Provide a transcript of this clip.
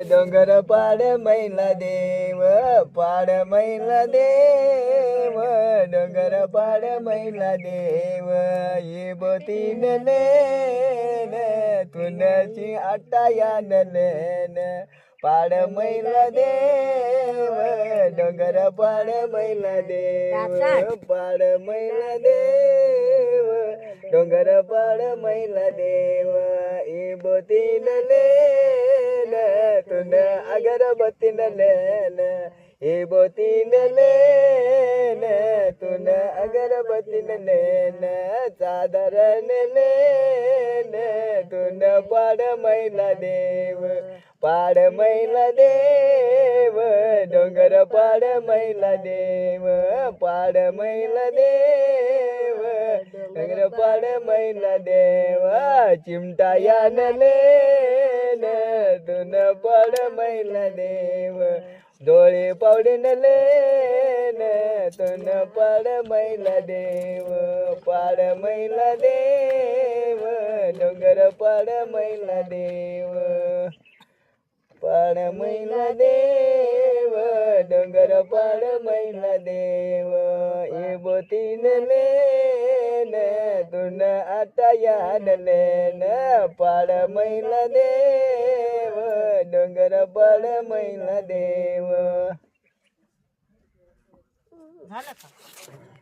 डोंगर पाड मैला देव पाड मैला देव डोंगर पाड मैला देव ये बोतीन लेन तुनची आटायान लेन पाड मैला देव डोंगर पाड मैला देव पाड मैला देव डोंगर पाड मैला देव ये बोतीन लेन तुन अगरबत्ती न लेन ए बोती न लेन तुन अगरबत्ती न लेन चादर न लेन तुन पाड मैला देव पाड मैला देव डोंगर पाड मैला देव पाड मैला देव डोंगर पाड मैला देव चिमटा यान लेन तुन पाड मैला देव डोळे पावडे न लेन तुन पाड मैला देव पाड मैला देव डोंगर पाड मैला देव पाड मैला देव डोंगर पाड मैला देव ये बोतीन लेन तुन आता यान लेन पाड मैला देव डोंगर पाड मैला देव. झालं का?